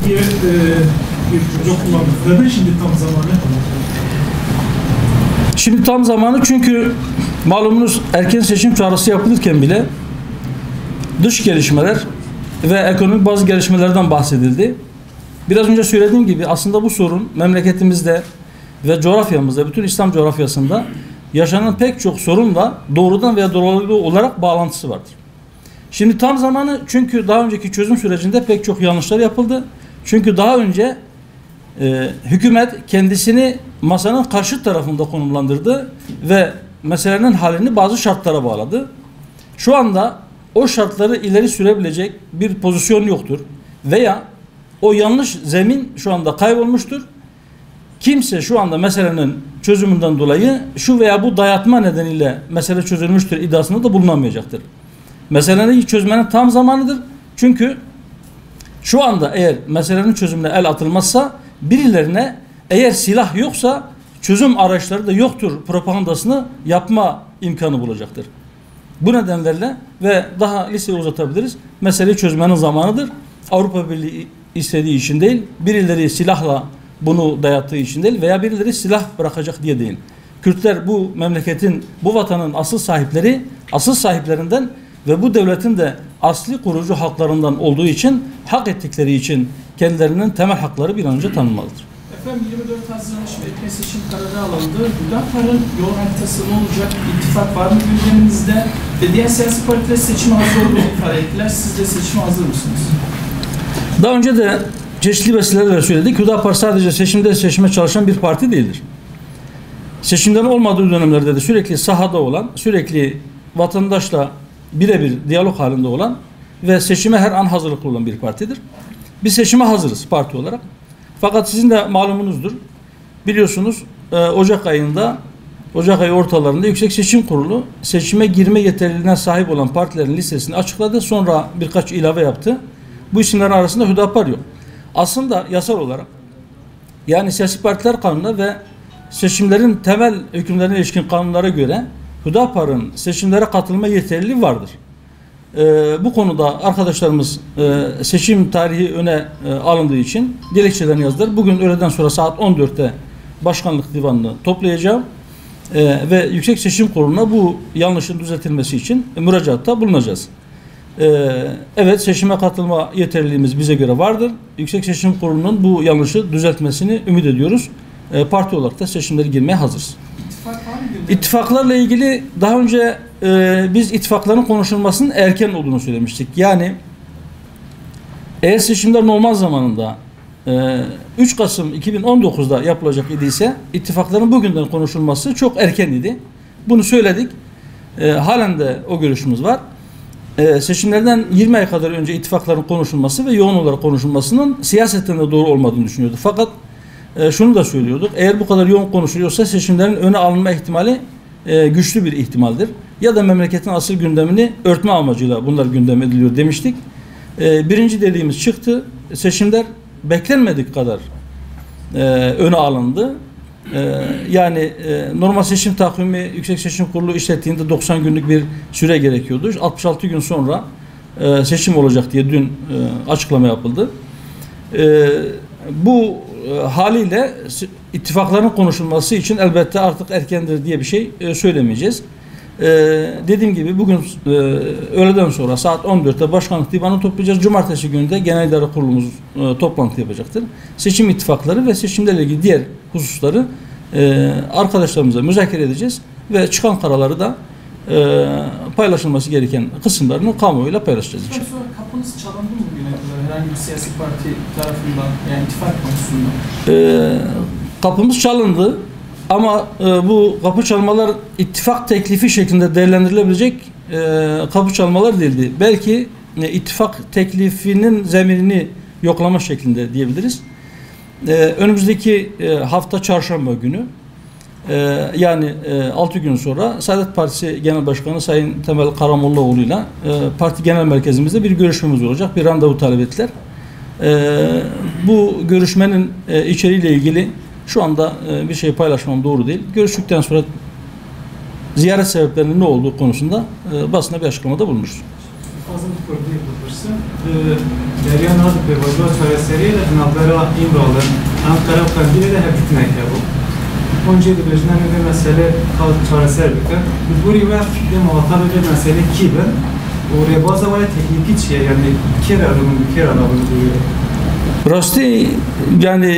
diye bir cümle kullandık. Neden şimdi tam zamanı? Şimdi tam zamanı çünkü malumunuz erken seçim çağrısı yapılırken bile dış gelişmeler ve ekonomik bazı gelişmelerden bahsedildi. Biraz önce söylediğim gibi aslında bu sorun memleketimizde ve coğrafyamızda, bütün İslam coğrafyasında yaşanan pek çok sorunla doğrudan veya dolaylı olarak bağlantısı vardır. Şimdi tam zamanı çünkü daha önceki çözüm sürecinde pek çok yanlışlar yapıldı. Çünkü daha önce hükümet kendisini masanın karşı tarafında konumlandırdı ve meselenin halini bazı şartlara bağladı. Şu anda o şartları ileri sürebilecek bir pozisyon yoktur. Veya o yanlış zemin şu anda kaybolmuştur. Kimse şu anda meselenin çözümünden dolayı şu veya bu dayatma nedeniyle mesele çözülmüştür iddiasında da bulunamayacaktır. Meselenin çözmenin tam zamanıdır. Çünkü şu anda eğer meselenin çözümüne el atılmazsa birilerine eğer silah yoksa çözüm araçları da yoktur propagandasını yapma imkanı bulacaktır. Bu nedenlerle ve daha listeyi uzatabiliriz. Meseleyi çözmenin zamanıdır. Avrupa Birliği istediği için değil, birileri silahla bunu dayattığı için değil veya birileri silah bırakacak diye değil. Kürtler bu memleketin, bu vatanın asıl sahipleri, asıl sahiplerinden ve bu devletin de asli kurucu halklarından olduğu için, hak ettikleri için kendilerinin temel hakları bir an önce tanınmalıdır. Efendim 24 Haziran erken seçim kararı alındı. Hüdapar'ın yol haritası ne olacak? İttifak var mı gündeminizde? Ve diğer siyasi partiler seçime hazır olduğunu ifade ettiler. Siz de seçime hazır mısınız? Daha önce de çeşitli vesilelerle söyledik. Hüdapar sadece seçime çalışan bir parti değildir. Seçimlerin olmadığı dönemlerde de sürekli sahada olan, sürekli vatandaşla birebir diyalog halinde olan ve seçime her an hazırlıklı olan bir partidir. Biz seçime hazırız parti olarak. Fakat sizin de malumunuzdur. Biliyorsunuz Ocak ayı ortalarında Yüksek Seçim Kurulu seçime girme yeterliliğine sahip olan partilerin listesini açıkladı. Sonra birkaç ilave yaptı. Bu isimlerin arasında Hüdapar yok. Aslında yasal olarak yani siyasi partiler kanunu ve seçimlerin temel hükümlerine ilişkin kanunlara göre Hüdapar'ın seçimlere katılma yeterliliği vardır. Bu konuda arkadaşlarımız seçim tarihi öne alındığı için dilekçelerini yazdılar. Bugün öğleden sonra saat 14'te Başkanlık Divanı'nı toplayacağım ve Yüksek Seçim Kurulu'na bu yanlışın düzeltilmesi için müracaatta bulunacağız. Evet, seçime katılma yeterliliğimiz bize göre vardır. Yüksek Seçim Kurulu'nun bu yanlışı düzeltmesini ümit ediyoruz. Parti olarak da seçimlere girmeye hazırız. İttifaklarla ilgili daha önce biz ittifakların konuşulmasının erken olduğunu söylemiştik. Yani eğer seçimler normal zamanında 3 Kasım 2019'da yapılacak idiyse ittifakların bugünden konuşulması çok erken idi. Bunu söyledik. Halen de o görüşümüz var. Seçimlerden 20 ay kadar önce ittifakların konuşulması ve yoğun olarak konuşulmasının siyasetten de doğru olmadığını düşünüyorduk. Fakat şunu da söylüyorduk. Eğer bu kadar yoğun konuşuluyorsa seçimlerin öne alınma ihtimali güçlü bir ihtimaldir. Ya da memleketin asıl gündemini örtme amacıyla bunlar gündem ediliyor demiştik. Birinci dediğimiz çıktı. Seçimler beklenmedik kadar öne alındı. Yani normal seçim takvimi Yüksek Seçim Kurulu işlettiğinde 90 günlük bir süre gerekiyordu. 66 gün sonra seçim olacak diye dün açıklama yapıldı. Bu haliyle ittifakların konuşulması için elbette artık erkendir diye bir şey söylemeyeceğiz. Dediğim gibi bugün öğleden sonra saat 14'te Başkanlık Divanı toplayacağız. Cumartesi günü de Genel İdare Kurulumuz toplantı yapacaktır. Seçim ittifakları ve seçimlerle ilgili diğer hususları arkadaşlarımızla müzakere edeceğiz ve çıkan kararları da paylaşılması gereken kısımlarını kamuoyuyla paylaşacağız. Sonra kapınız çalındı mı bugüne kadar herhangi bir siyasi parti tarafından, yani ittifak konusunda? Kapımız çalındı ama bu kapı çalmalar ittifak teklifi şeklinde değerlendirilebilecek kapı çalmalar değildi. Belki ittifak teklifinin zeminini yoklama şeklinde diyebiliriz. Önümüzdeki hafta çarşamba günü yani 6 gün sonra Saadet Partisi Genel Başkanı Sayın Temel Karamollaoğlu'yla parti genel merkezimizde bir görüşmemiz olacak. Bir randevu talep ettiler. Bu görüşmenin içeriğiyle ilgili şu anda bir şey paylaşmam doğru değil. Görüştükten sonra ziyaret sebeplerinin ne olduğu konusunda basına bir açıklamada bulunuruz. fazla kurduğu yapılırsa Deryan adı peyvazlar çareseriye de navlara İmralı, Ankara Kandil'e de hep gitmek ya bu. Onca da bejnen bir mesele kaldı çareser bükür. Bu riva de muhatabı bir mesele ki ben o rebaza var teknik şey yani kere adamın duyuyor. Rasti yani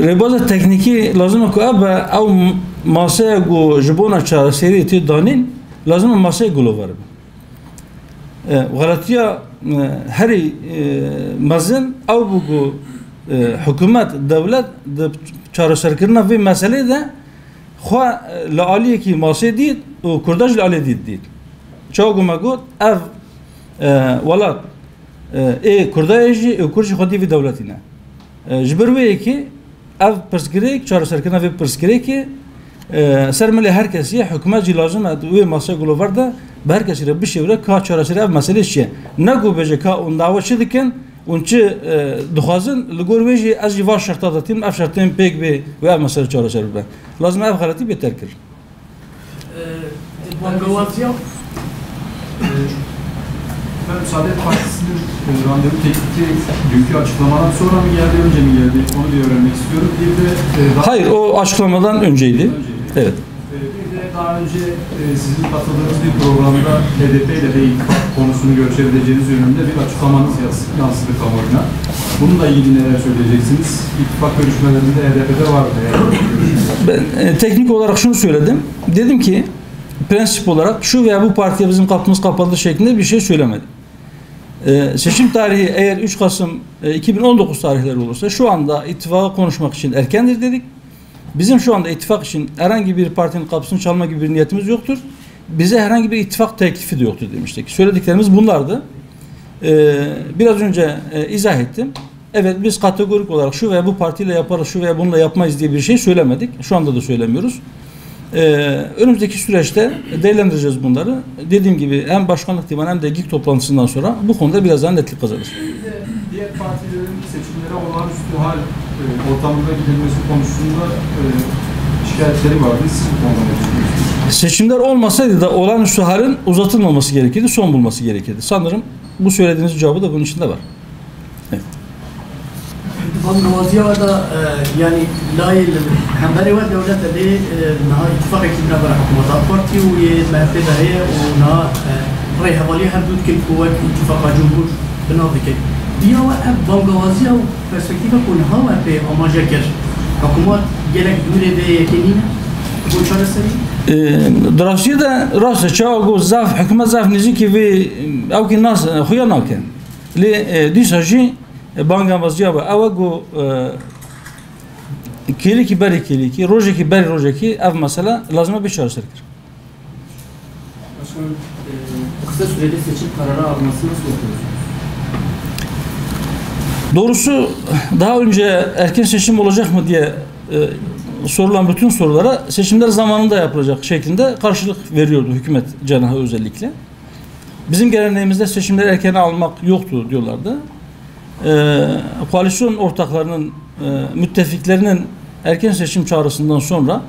rebaza tekniki lazım ki abi av masaya go jibona çareseri ti danin lazım masaya gulu var. Galatiya heri mazın av bu hükümet devlet çareserkirina ve mesele de xwa la aliye ki masaya değil o kurdaj la aliye değil. Çoğu magot ev velat kurdajı kurji xodi ve devletine. Jibirve ki ev perskirek çareserkirina ve perskirek sermeli herkesi hükümet lazım ve masaya gulu var da herkesi bir şey ka çareseri ev mesele şey. Ne gubece ka on dava çıdıkken unçı duhazın ligorveji az jivar şartta da tim ev şartın pek ve ev mesele çareseri ben. Lazım ev halati beterkir. Bangavatiya Ben Saadet Partisi'nin randevu teklifi dünkü açıklamadan sonra mı geldi, önce mi geldi? Onu bir öğrenmek istiyorum. Bir de hayır, o açıklamadan önceydi. Evet. Bir de daha önce sizin katıldığınız bir programda HDP ile de ittifak konusunu görüşebileceğiniz yönünde bir açıklamanız yansıdı kamuoyuna. Bununla ilgili neler söyleyeceksiniz? İttifak görüşmelerinde HDP'de var mı? Ben teknik olarak şunu söyledim. Dedim ki prensip olarak şu veya bu partiye bizim kapımız kapalı şeklinde bir şey söylemedim. Seçim tarihi eğer 3 Kasım 2019 tarihleri olursa şu anda ittifakı konuşmak için erkendir dedik. Bizim şu anda ittifak için herhangi bir partinin kapısını çalma gibi bir niyetimiz yoktur. Bize herhangi bir ittifak teklifi de yoktur demiştik. Söylediklerimiz bunlardı. Biraz önce izah ettim. Evet, biz kategorik olarak şu veya bu partiyle yaparız, şu veya bununla yapmayız diye bir şey söylemedik. Şu anda da söylemiyoruz. Önümüzdeki süreçte değerlendireceğiz bunları. Dediğim gibi hem başkanlık divanı hem de GİK toplantısından sonra bu konuda biraz daha netlik kazanır. Diğer partilerin seçimlere olağanüstü hal ortamında gidilmesi konusunda şikayetleri vardı. Siz bu konuda ne düşünüyorsunuz? Seçimler olmasaydı da olağanüstü halin uzatılmaması gerekirdi, son bulması gerekirdi. Sanırım bu söylediğiniz cevabı da bunun içinde var. Evet. Bangavatiya da yani layıl hemdari ve devlet de naha ittifak ekibine var hükümet parti ve MHP dahiye ve naha rey havali her dut ki kuvvet ittifak cumhur binadı ki diya ve Bangavatiya perspektife konha ve pe amaja ker hükümet gerek dure de yekenine bu çareseri دراستی ده راست چه آگو زاف حکومت زاف نزدیکی و او که ناس خویا نکن لی دیساجی بانگان وزیا با او آگو کلی کی بری کلی کی روزی کی بری روزی کی ev mesela lazım bir çare serkir. Başkanım kısa sürede seçim kararı almasını nasıl yapıyorsunuz? Doğrusu daha önce erken seçim olacak mı diye sorulan bütün sorulara seçimler zamanında yapılacak şeklinde karşılık veriyordu hükümet cenahı özellikle. Bizim geleneğimizde seçimleri erken almak yoktu diyorlardı. Koalisyon ortaklarının, müttefiklerinin erken seçim çağrısından sonra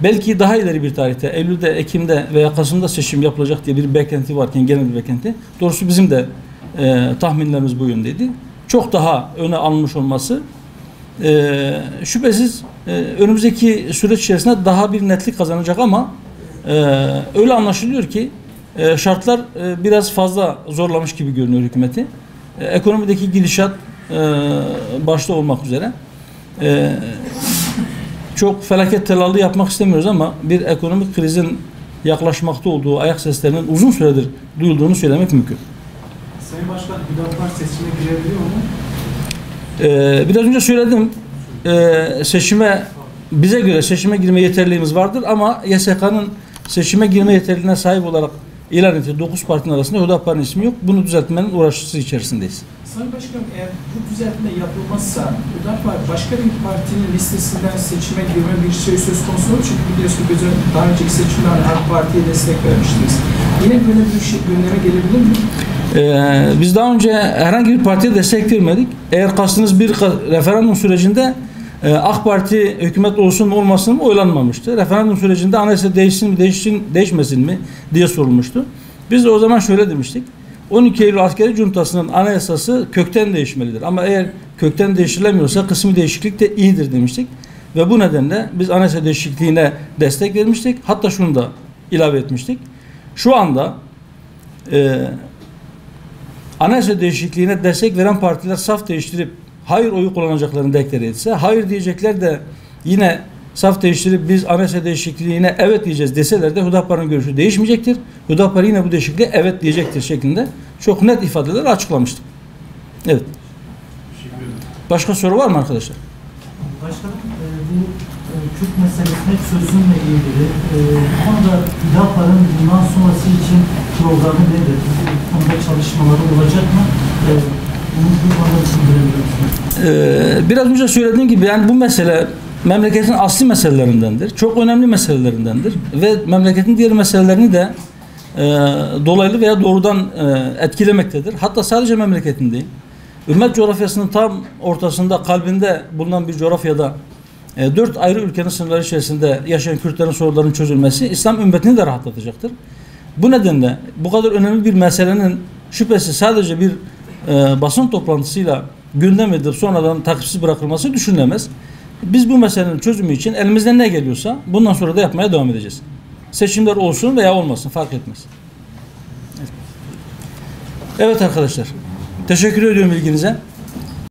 belki daha ileri bir tarihte, Eylül'de, Ekim'de veya Kasım'da seçim yapılacak diye bir beklenti varken, genel bir beklenti. Doğrusu bizim de tahminlerimiz bu yöndeydi. Çok daha öne alınmış olması şüphesiz önümüzdeki süreç içerisinde daha bir netlik kazanacak ama öyle anlaşılıyor ki şartlar biraz fazla zorlamış gibi görünüyor hükümeti. Ekonomideki gidişat başta olmak üzere çok felaket telallı yapmak istemiyoruz ama bir ekonomik krizin yaklaşmakta olduğu ayak seslerinin uzun süredir duyulduğunu söylemek mümkün. Sayın Başkan, Hüdapar seçime girebiliyor mu? Biraz önce söyledim. Seçime bize göre seçime girme yeterliğimiz vardır ama YSK'nın seçime girme yeterliliğine sahip olarak ilan ettiği 9 partinin arasında Hüdapar'ın ismi yok. Bunu düzeltmenin uğraşısı içerisindeyiz. Sayın Başkanım, eğer bu düzeltme yapılmazsa Hüdapar başka bir partinin listesinden seçime girme bir şey söz konusu olur. Çünkü biliyorsunuz daha önceki seçimlerde AK Parti'ye destek vermiştiniz. Yine böyle bir şey gündeme gelebilir mi? Biz daha önce herhangi bir partiye destek vermedik. Eğer kastınız bir referandum sürecinde AK Parti hükümet olsun mu olmasın mı oylanmamıştı. Referandum sürecinde anayasa değişsin mi değişmesin mi diye sorulmuştu. Biz de o zaman şöyle demiştik. 12 Eylül askeri cuntasının anayasası kökten değişmelidir. Ama eğer kökten değiştirilemiyorsa kısmi değişiklik de iyidir demiştik. Ve bu nedenle biz anayasa değişikliğine destek vermiştik. Hatta şunu da ilave etmiştik. Şu anda anayasa değişikliğine destek veren partiler saf değiştirip hayır oyu kullanacaklarını deklare etse, hayır diyecekler de yine saf değiştirip biz anayasa değişikliğine evet diyeceğiz deseler de Hüdapar'ın görüşü değişmeyecektir. Hüdapar yine bu değişikliğe evet diyecektir şeklinde çok net ifadelerle açıklamıştık. Evet. Başka soru var mı arkadaşlar? Başkanım, bu Kürt meselesine çözümle ilgili bu konuda Hüdapar'ın bundan sonrası için programı nedir? Bu konuda çalışmaları olacak mı? Bunu bu konuda düşündürebilir misiniz? Biraz önce söylediğim gibi yani bu mesele memleketin asli meselelerindendir. Çok önemli meselelerindendir. Ve memleketin diğer meselelerini de dolaylı veya doğrudan etkilemektedir. Hatta sadece memleketin değil. Ümmet coğrafyasının tam ortasında, kalbinde bulunan bir coğrafyada 4 ayrı ülkenin sınırları içerisinde yaşayan Kürtlerin sorunlarının çözülmesi İslam ümmetini de rahatlatacaktır. Bu nedenle bu kadar önemli bir meselenin şüphesiz sadece bir basın toplantısıyla gündem edilip sonradan takipsiz bırakılması düşünülemez. Biz bu meselenin çözümü için elimizden ne geliyorsa bundan sonra da yapmaya devam edeceğiz. Seçimler olsun veya olmasın fark etmez. Evet arkadaşlar. Teşekkür ediyorum ilginize.